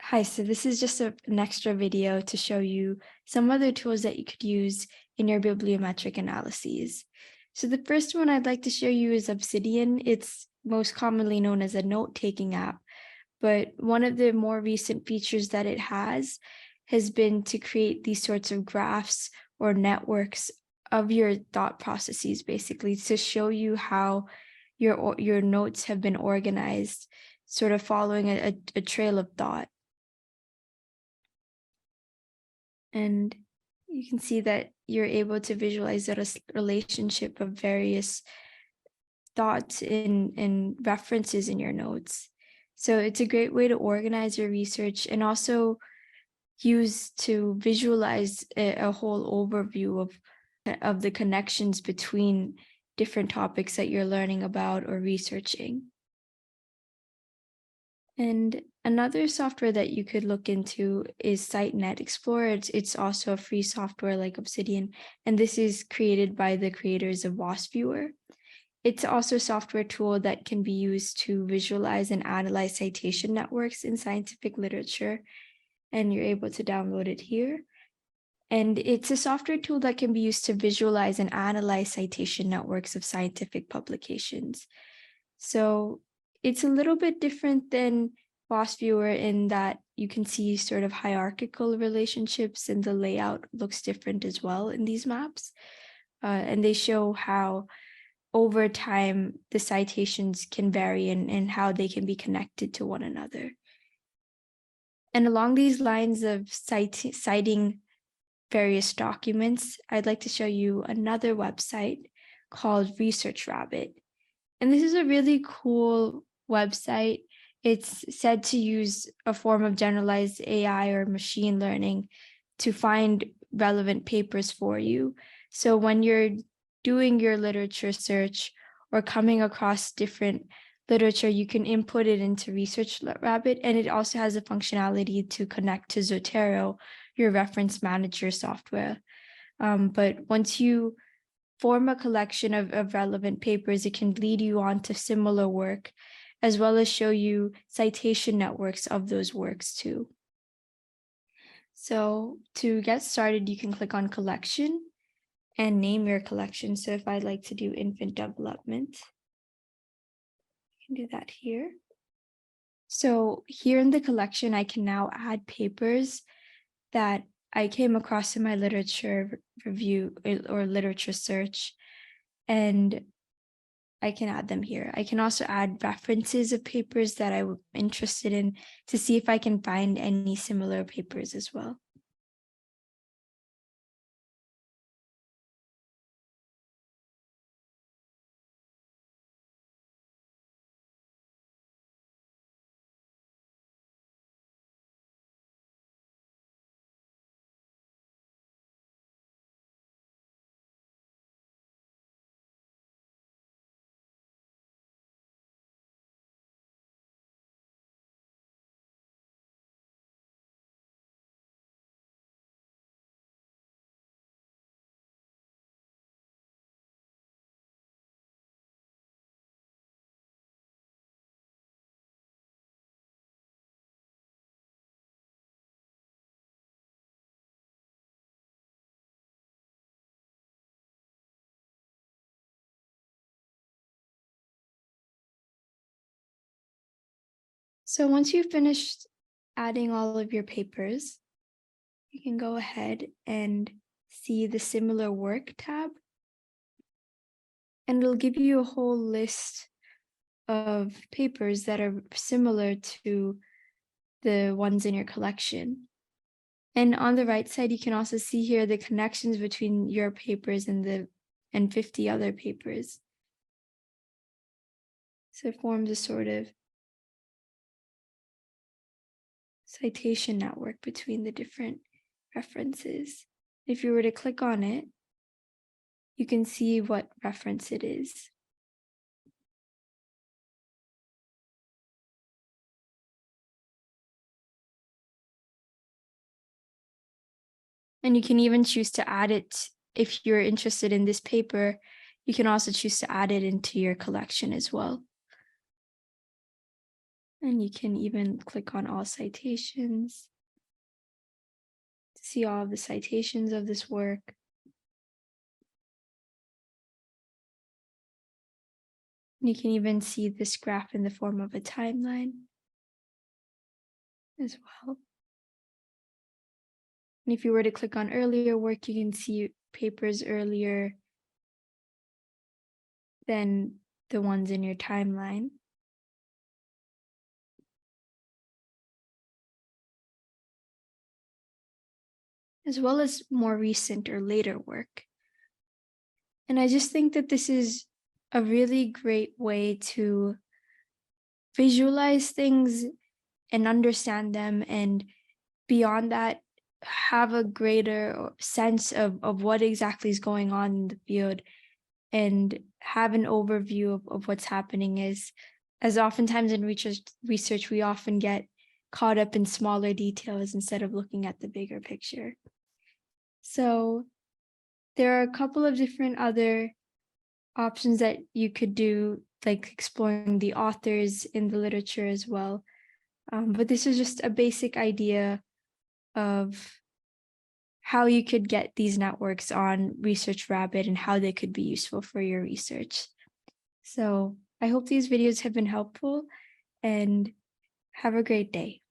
Hi, so this is just an extra video to show you some other tools that you could use in your bibliometric analyses. So the first one I'd like to show you is Obsidian. It's most commonly known as a note-taking app, but one of the more recent features that it has been to create these sorts of graphs or networks of your thought processes, basically, to show you how your notes have been organized, sort of following a trail of thought. And you can see that you're able to visualize a relationship of various thoughts and references in your notes. So it's a great way to organize your research and also use to visualize a whole overview of the connections between different topics that you're learning about or researching. And another software that you could look into is SiteNet Explorer. It's also a free software like Obsidian, and this is created by the creators of WaspViewer. It's also a software tool that can be used to visualize and analyze citation networks in scientific literature, and you're able to download it here. And it's a software tool that can be used to visualize and analyze citation networks of scientific publications. So it's a little bit different than WaspViewer in that you can see sort of hierarchical relationships, and the layout looks different as well in these maps. And they show how over time the citations can vary and how they can be connected to one another. And along these lines of citing various documents, I'd like to show you another website called Research Rabbit. And this is a really cool website. It's said to use a form of generalized AI or machine learning to find relevant papers for you. So when you're doing your literature search or coming across different literature, you can input it into Research Rabbit, and it also has a functionality to connect to Zotero, your reference manager software. But once you form a collection of relevant papers, it can lead you on to similar work, as well as show you citation networks of those works too. So to get started, you can click on collection and name your collection. So if I'd like to do infant development, I can do that here. So here in the collection, I can now add papers that I came across in my literature review or literature search, and I can add them here. I can also add references of papers that I'm interested in to see if I can find any similar papers as well. So once you've finished adding all of your papers, you can go ahead and see the similar work tab, and it'll give you a whole list of papers that are similar to the ones in your collection. And on the right side, you can also see here the connections between your papers and 50 other papers. So it forms a sort of citation network between the different references. If you were to click on it, you can see what reference it is. And you can even choose to add it if you're interested in this paper. You can also choose to add it into your collection as well. And you can even click on all citations to see all of the citations of this work. And you can even see this graph in the form of a timeline as well. And if you were to click on earlier work, you can see papers earlier than the ones in your timeline. As well as more recent or later work. And I just think that this is a really great way to visualize things and understand them, and beyond that, have a greater sense of what exactly is going on in the field, and have an overview of what's happening. Is as oftentimes in research we often get caught up in smaller details instead of looking at the bigger picture. So there are a couple of different other options that you could do, like exploring the authors in the literature as well. But this is just a basic idea of how you could get these networks on Research Rabbit and how they could be useful for your research. So I hope these videos have been helpful, and have a great day.